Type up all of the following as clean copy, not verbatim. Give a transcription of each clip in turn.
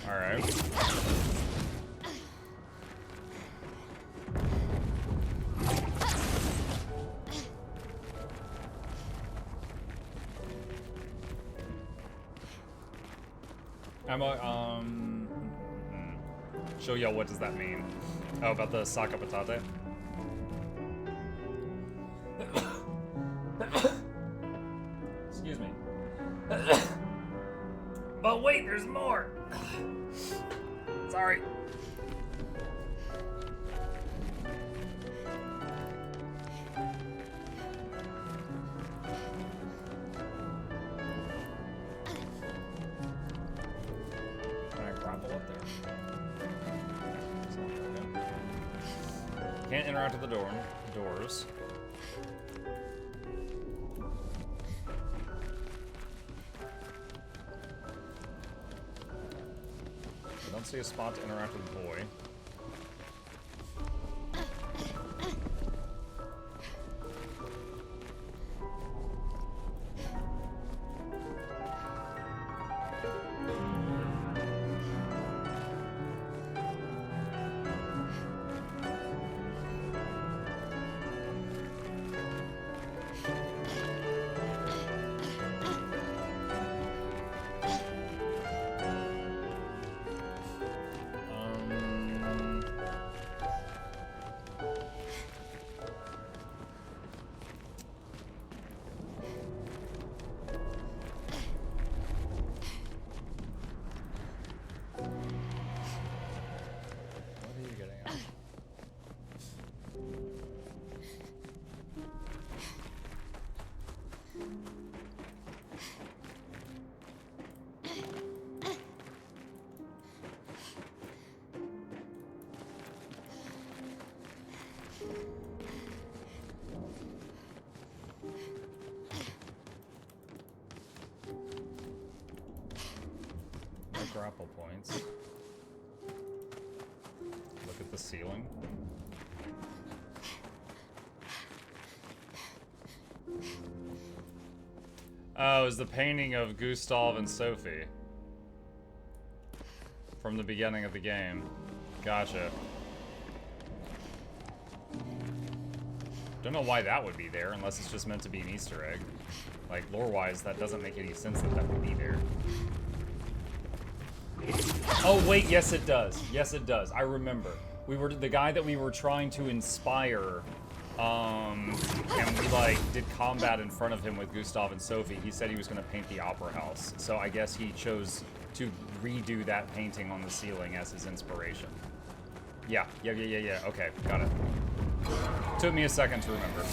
Alright. Show y'all what does that mean? Oh, about the saka patate? Excuse me. But wait, there's more! Sorry. Can I grapple up there? Can't interact with the doors. I don't see a spot to interact with the boy. Grapple points. Look at the ceiling. Oh, it's the painting of Gustav and Sophie from the beginning of the game. Gotcha. Don't know why that would be there unless it's just meant to be an Easter egg. Like, lore-wise, that doesn't make any sense that that would be there. Oh wait, yes it does. Yes it does. I remember. We were the guy that we were trying to inspire, and we like did combat in front of him with Gustav and Sophie. He said he was gonna paint the opera house. So I guess he chose to redo that painting on the ceiling as his inspiration. Yeah. Okay, got it. Took me a second to remember.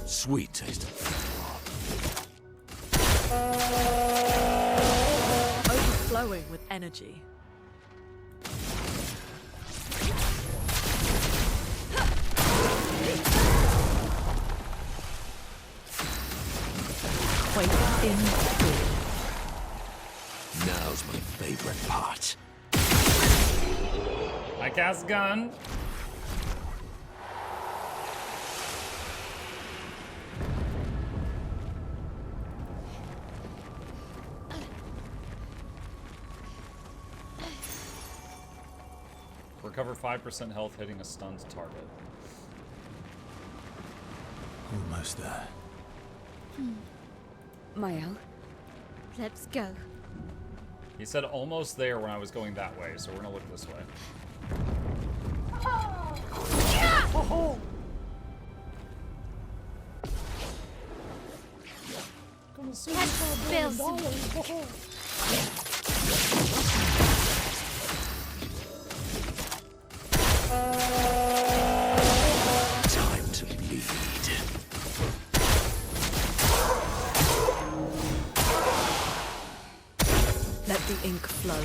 Sweet taste. Overflowing with energy. Quake in fear. Now's my favorite part. I cast gun. Recover 5% health hitting a stunned target. Almost there. Mael, let's go. He said almost there when I was going that way, so we're gonna look this way. Oh! Gonna see $1 billion. Time to bleed. Let the ink flow.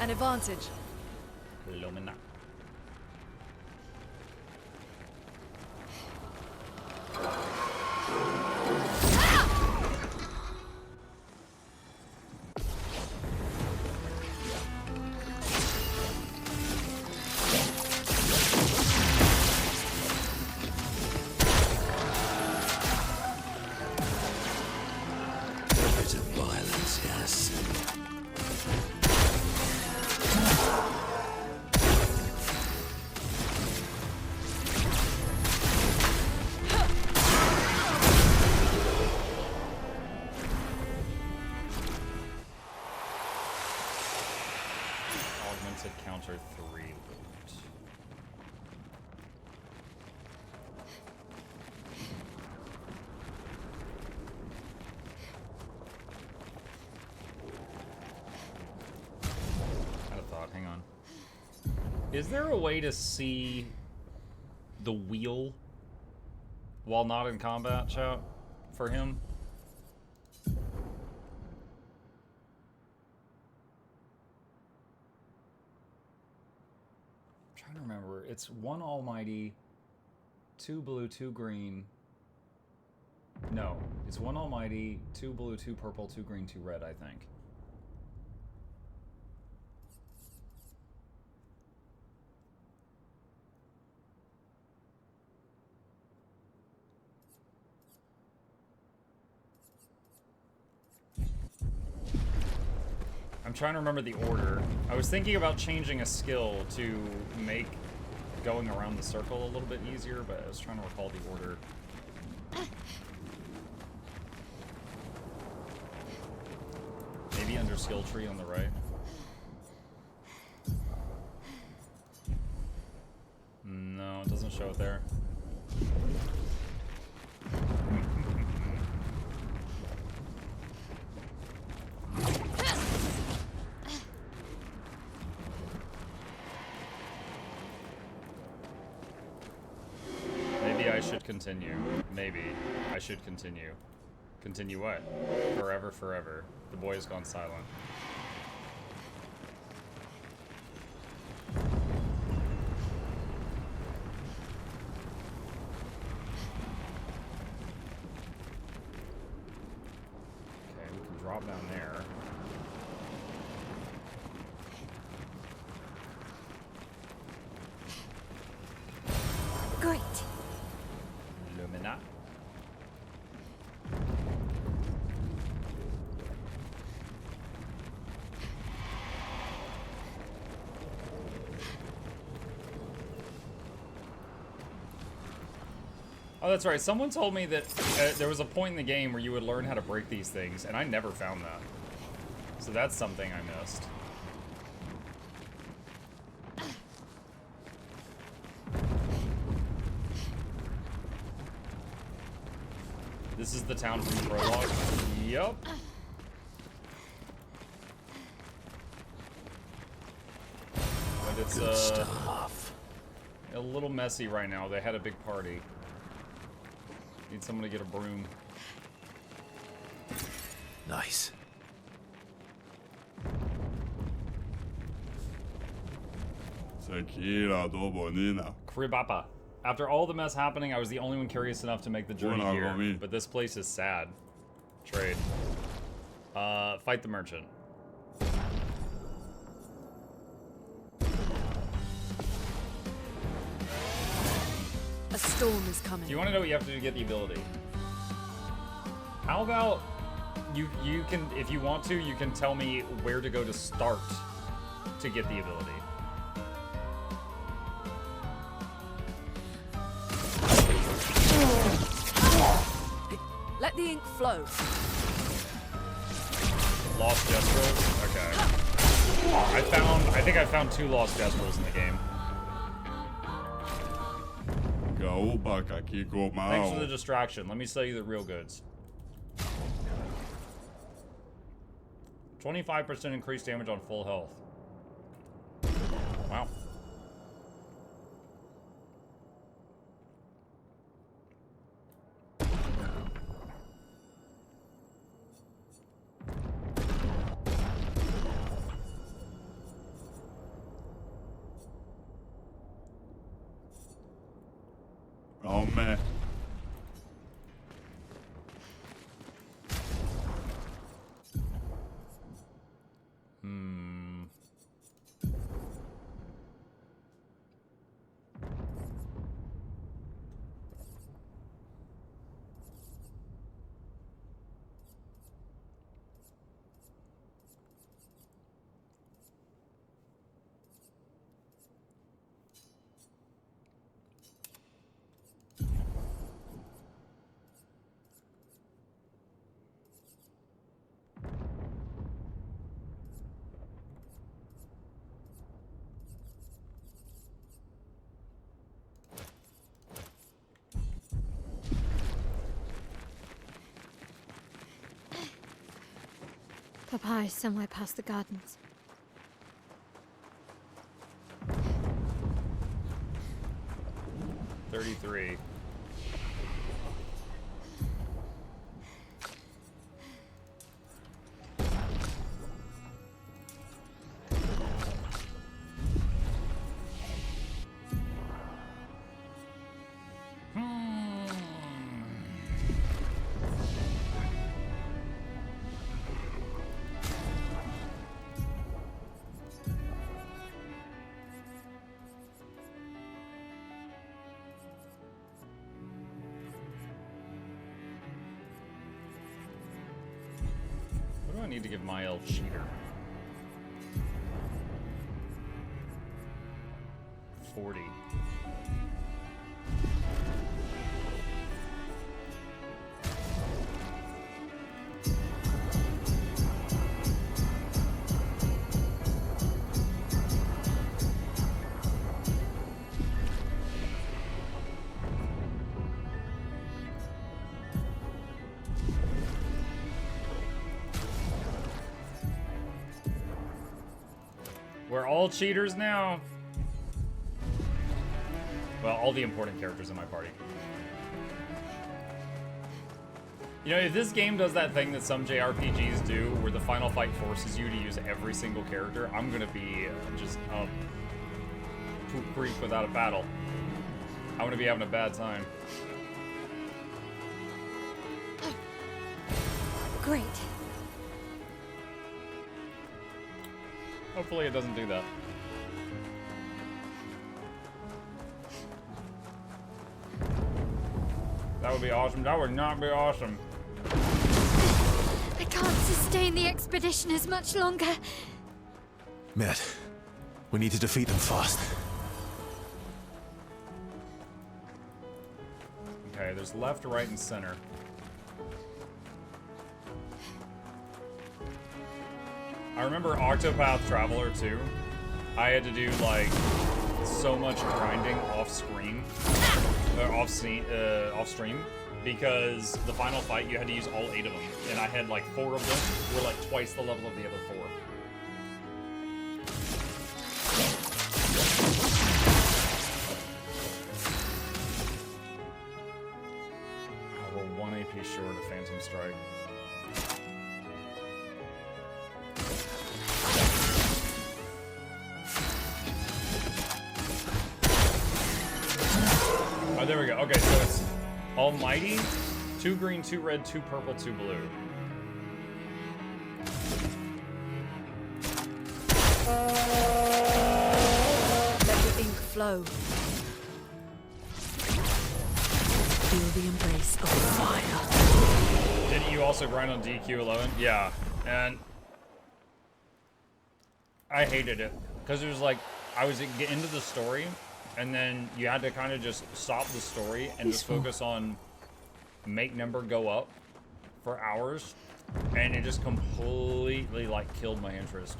An advantage. Lumina. said counter 3 loot. I had a thought, hang on. Is there a way to see the wheel while not in combat, chat, for him? I'm trying to remember. It's 1 almighty, 2 blue, 2 green. No, it's 1 almighty, 2 blue, 2 purple, 2 green, 2 red, I think. I'm trying to remember the order. I was thinking about changing a skill to make going around the circle a little bit easier, but I was trying to recall the order. Maybe under skill tree on the right. No, it doesn't show it there. Maybe I should continue. Maybe I should continue. Continue what? Forever, forever. The boy has gone silent. Okay, we can drop down there. Great. Lumina. Oh, that's right. Someone told me that there was a point in the game where you would learn how to break these things, and I never found that. So that's something I missed. This is the town from the prologue? Yup. But it's a little messy right now. They had a big party. Need someone to get a broom. Nice. Tequila, do bonina. Kribapa. After all the mess happening, I was the only one curious enough to make the journey Bueno, here. Romy. But this place is sad. Trade. Fight the merchant. A storm is coming. Do you want to know what you have to do to get the ability? How about you can, if you want to, you can tell me where to go to start to get the ability. Let the ink flow. Lost Gestrels? Okay. I think I found 2 Lost Gestrels in the game. Gaupa, Kiko, Thanks for the Mao. distraction. Let me sell you the real goods. 25% increased damage on full health. Wow. Oh, man. spy somewhere past the gardens. $33. What do I need to give my elf cheater? 40. We're all cheaters now. Well, all the important characters in my party. You know, if this game does that thing that some JRPGs do, where the final fight forces you to use every single character, I'm gonna be just poop creek without a paddle. I'm gonna be having a bad time. Great. Hopefully it doesn't do that. That would be awesome. That would not be awesome. I can't sustain the expedition as much longer. Met, we need to defeat them fast. Okay, there's left, right, and center. I remember Octopath Traveler 2. I had to do like so much grinding off screen, off stream, because the final fight you had to use all 8 of them, and I had like 4 of them were like twice the level of the other 4. Oh, we're 1 AP short of Phantom Strike. Oh, there we go. Okay, so it's Almighty, 2 green, 2 red, 2 purple, 2 blue. Let the ink flow. Feel the embrace of fire. Didn't you also grind on DQ11? Yeah, and I hated it because it was like I was getting into the story, and then you had to kind of just stop the story and just focus on make number go up for hours, and it just completely like killed my interest.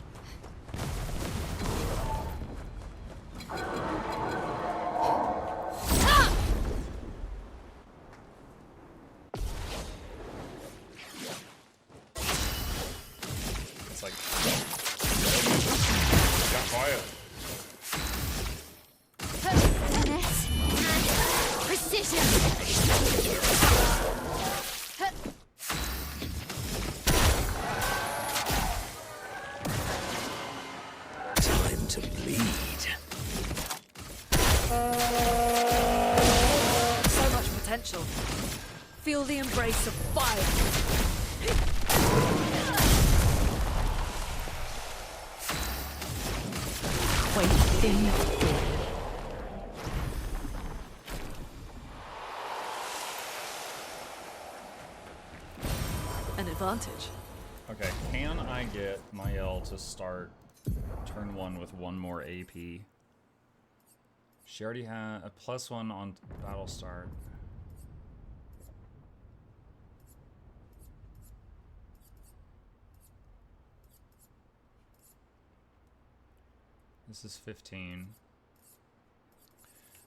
It's like got quiet. Finesse and precision. Time to bleed. So much potential. Feel the embrace of fire. Waiting. An advantage. Okay, can I get Mael to start turn 1 with 1 more AP? She already had a +1 on battle start. This is 15.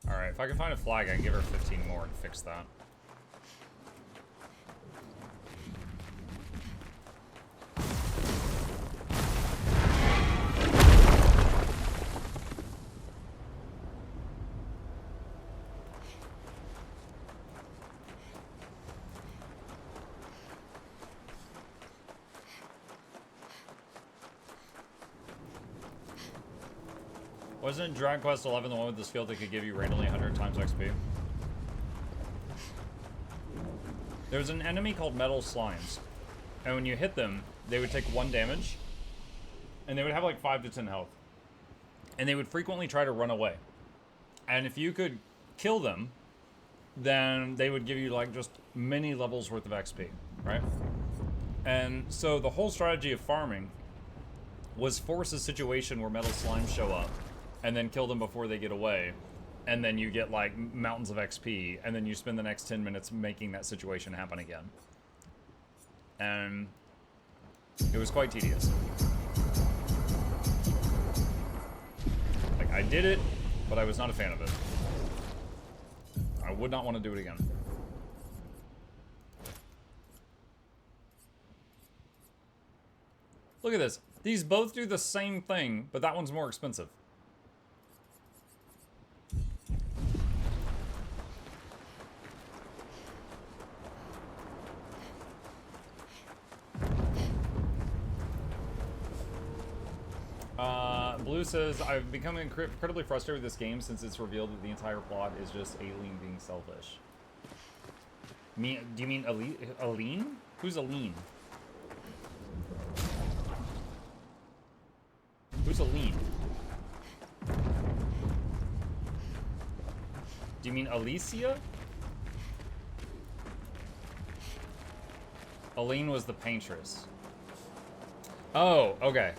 Alright, if I can find a flag, I can give her 15 more and fix that. Wasn't Dragon Quest 11 the one with the skill that could give you randomly 100 times XP? There was an enemy called Metal Slimes, and when you hit them, they would take 1 damage, and they would have like 5 to 10 health, and they would frequently try to run away. And if you could kill them, then they would give you like just many levels worth of XP, right? And so the whole strategy of farming was force a situation where Metal Slimes show up, and then kill them before they get away, and then you get like mountains of XP, and then you spend the next 10 minutes making that situation happen again. And it was quite tedious. Like, I did it, but I was not a fan of it. I would not want to do it again. Look at this. These both do the same thing, but that one's more expensive. Blue says, I've become incredibly frustrated with this game since it's revealed that the entire plot is just Aileen being selfish. Do you mean Aileen? Who's Aileen? Who's Aileen? Do you mean Alicia? Aileen was the paintress. Oh, okay.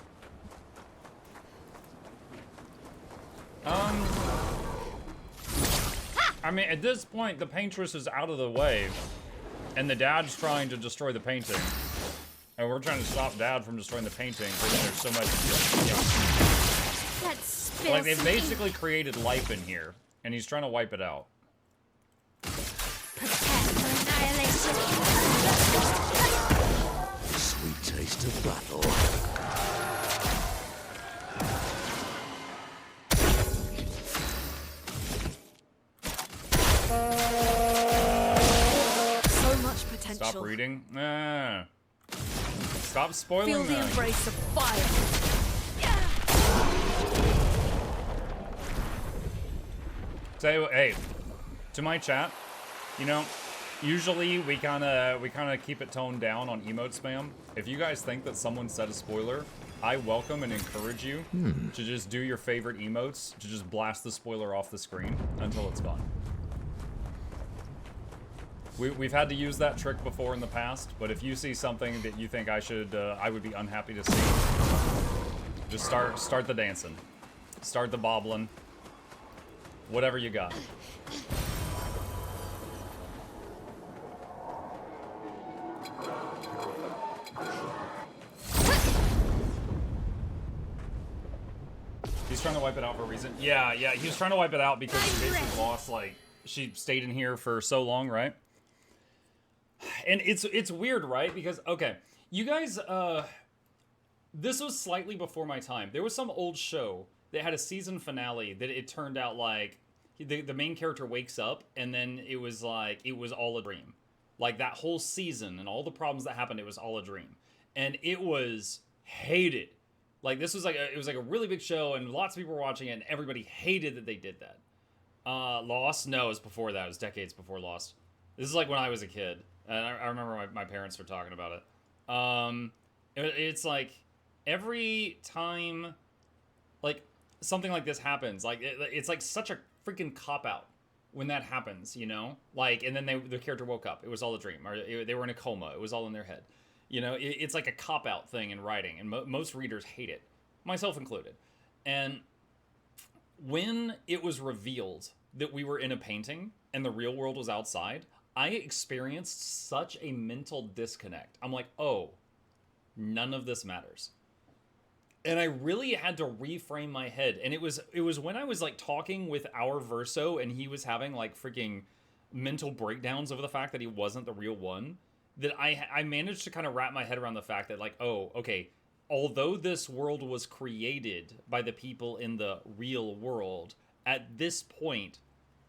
I mean, at this point, the paintress is out of the way, and the dad's trying to destroy the painting. And we're trying to stop Dad from destroying the painting because there's so much. Let's spill Like, they've some basically created life in here, and he's trying to wipe it out. Prepare for annihilation. Sweet taste of battle. So much potential. Stop reading. Stop spoiling Feel the that. embrace of fire. Say, hey, to my chat, you know, usually we kind of keep it toned down on emote spam. If you guys think that someone said a spoiler, I welcome and encourage you to just do your favorite emotes, to just blast the spoiler off the screen until it's gone. We've had to use that trick before in the past, but if you see something that you think I would be unhappy to see, just start the dancing, start the bobbling, whatever you got. He's trying to wipe it out for a reason. Yeah, he was trying to wipe it out because he basically lost, like, she stayed in here for so long, right? And it's weird, right? Because, okay, you guys, this was slightly before my time. There was some old show that had a season finale that it turned out like the main character wakes up and then it was like, it was all a dream. Like that whole season and all the problems that happened, it was all a dream. And it was hated. Like this was like, it was like a really big show and lots of people were watching it and everybody hated that they did that. Lost? No, it was before that. It was decades before Lost. This is like when I was a kid. And I remember my parents were talking about it. It's like every time, like something like this happens, like it's like such a freaking cop out when that happens, you know. Like, and then the character woke up. It was all a dream, or they were in a coma. It was all in their head. You know, it's like a cop out thing in writing, and most readers hate it, myself included. And when it was revealed that we were in a painting and the real world was outside, I experienced such a mental disconnect. I'm like, oh, none of this matters. And I really had to reframe my head. And it was when I was like talking with our Verso and he was having like freaking mental breakdowns over the fact that he wasn't the real one, that I managed to kind of wrap my head around the fact that like, oh, okay, although this world was created by the people in the real world, at this point,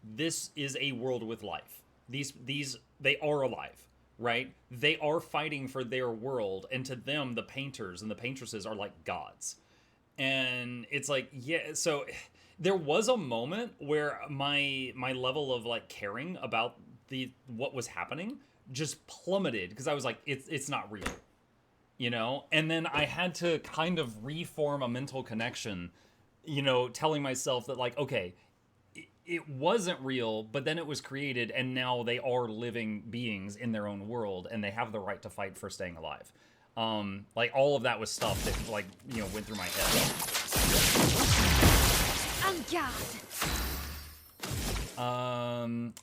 this is a world with life. These they are alive, right? They are fighting for their world, and to them, the painters and the paintresses are like gods. And it's like, yeah, so there was a moment where my level of like caring about what was happening just plummeted because I was like, it's not real, you know? And then I had to kind of reform a mental connection, you know, telling myself that like, okay, it wasn't real, but then it was created, and now they are living beings in their own world, and they have the right to fight for staying alive. Like all of that was stuff that like, you know, went through my head. En garde!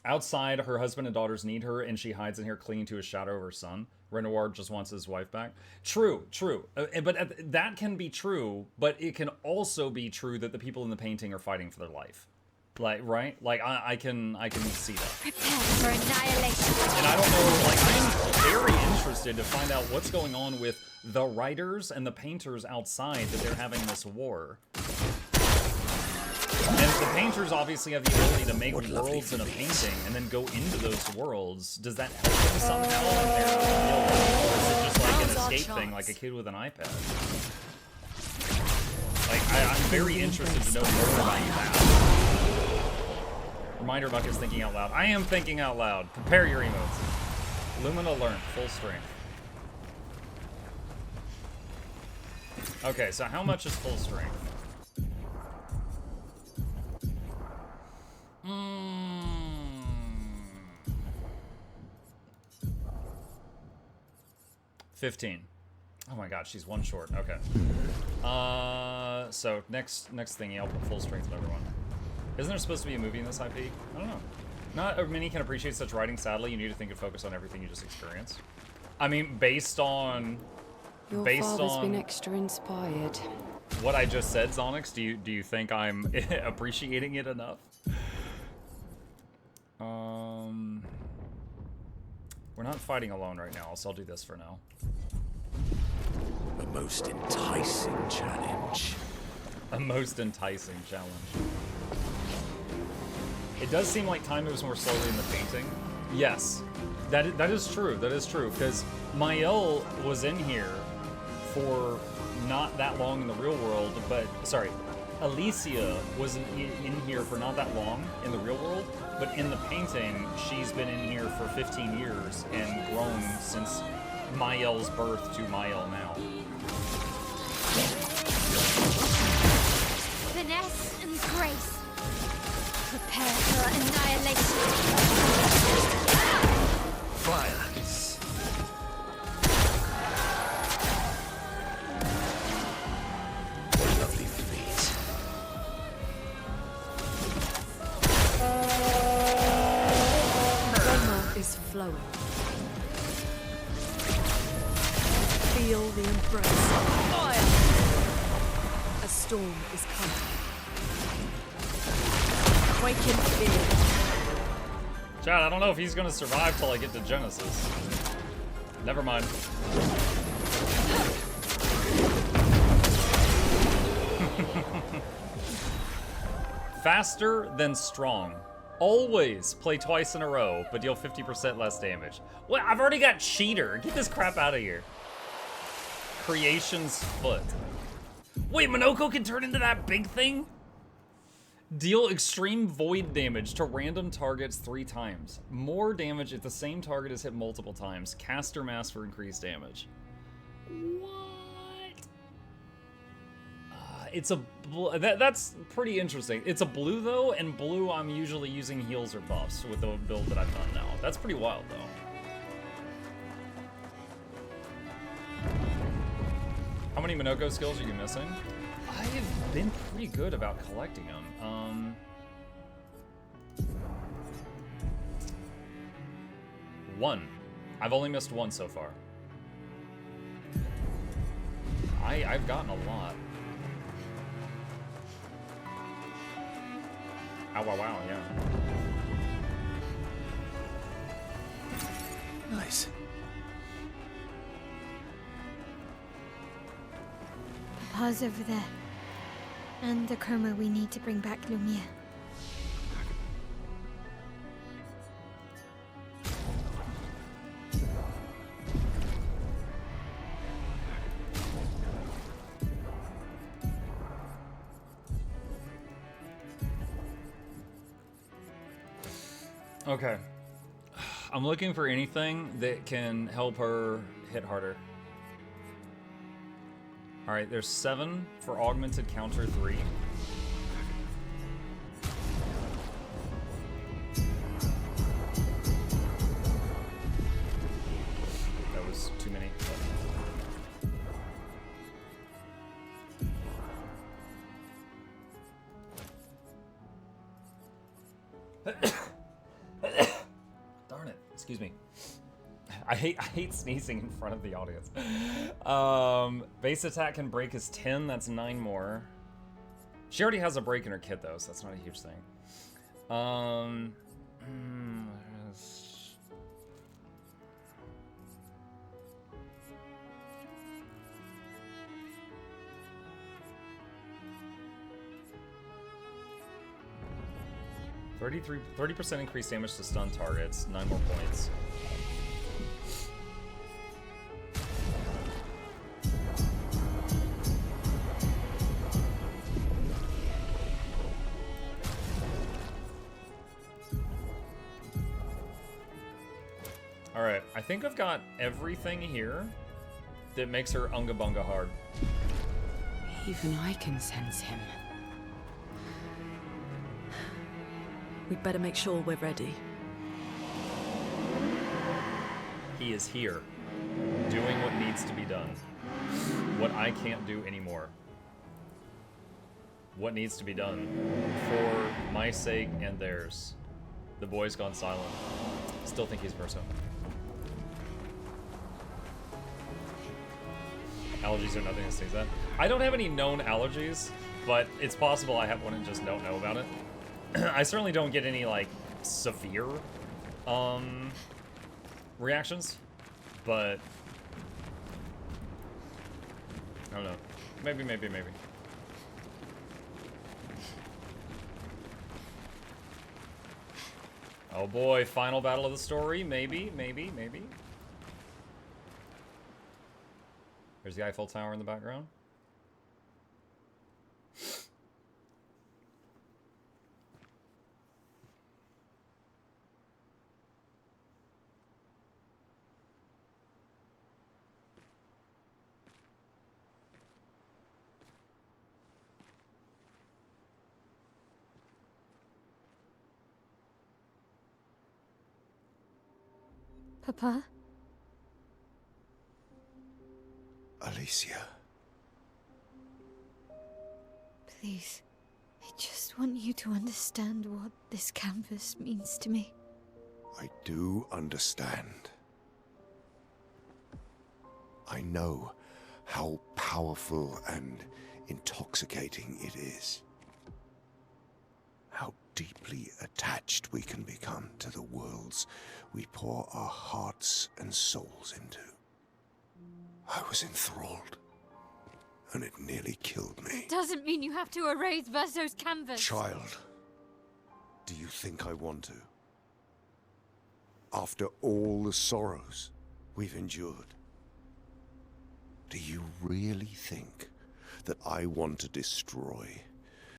Outside, her husband and daughters need her, and she hides in here clinging to a shadow of her son. Renoir just wants his wife back. True. But that can be true, but it can also be true that the people in the painting are fighting for their life. Like, right? Like, I can see that. Prepare for annihilation! And I don't know, like, I'm very interested to find out what's going on with the writers and the painters outside that they're having this war. And the painters obviously have the ability to make worlds in a painting and then go into those worlds. Does that help them somehow in their real life? Or is it just like an escape thing, like a kid with an iPad? Like, I'm very interested to know more about that. Reminder Buck is thinking out loud. I am thinking out loud. Prepare your emotes. Lumina learned, full strength. Okay, so how much is full strength? 15. Oh my god, she's one short. Okay. So next thingy, I'll put full strength on everyone. Isn't there supposed to be a movie in this IP? I don't know. Not many can appreciate such writing. Sadly, you need to think and focus on everything you just experienced. I mean, based on Your father's been extra inspired. what I just said, Zonix, do you think I'm appreciating it enough? We're not fighting alone right now, so I'll do this for now. A most enticing challenge. A most enticing challenge. It does seem like time moves more slowly in the painting. Yes, that is true. That is true, because Mael was in here for not that long in the real world, but, sorry, Alicia was in here for not that long in the real world, but in the painting, she's been in here for 15 years and grown since Mael's birth to Mael now. Finesse and grace. Prepare for annihilation. Violence. What a lovely feat. Roma is flowing. Feel the embrace. Fire! A storm is coming. Quake in fear. Chad, I don't know if he's gonna survive till I get to Genesis. Never mind. Faster than strong. Always play twice in a row, but deal 50% less damage. What? I've already got cheater. Get this crap out of here. Creation's foot. Wait, Minoko can turn into that big thing? Deal extreme void damage to random targets 3 times. More damage if the same target is hit multiple times. Caster mass for increased damage. What? It's a that's pretty interesting. It's a blue though, and blue I'm usually using heals or buffs with the build that I've done now. That's pretty wild though. How many Minoko skills are you missing? I've been pretty good about collecting them. 1. I've only missed 1 so far. I've gotten a lot. Ow, wow, wow, yeah. Nice. Pause over there. And the chroma we need to bring back Lumia. Okay. I'm looking for anything that can help her hit harder. Alright, there's 7 for augmented counter 3. That was too many. Darn it. Excuse me. I hate sneezing in front of the audience. Base attack can break is 10. That's 9 more. She already has a break in her kit though, so that's not a huge thing. 30% increased damage to stun targets, 9 more points. Alright, I think I've got everything here that makes her unga bunga hard. Even I can sense him. We'd better make sure we're ready. He is here, doing what needs to be done. What I can't do anymore. What needs to be done for my sake and theirs. The boy's gone silent. Still think he's Verso. Allergies are nothing to sneeze at. I don't have any known allergies, but it's possible I have one and just don't know about it. I certainly don't get any, like, severe, reactions, but I don't know. Maybe. Oh boy, final battle of the story. Maybe. There's the Eiffel Tower in the background. Papa? Alicia. Please. I just want you to understand what this canvas means to me. I do understand. I know how powerful and intoxicating it is. How deeply attached we can become to the worlds we pour our hearts and souls into. I was enthralled, and it nearly killed me. Doesn't mean you have to erase Verso's canvas. Child, do you think I want to? After all the sorrows we've endured, do you really think that I want to destroy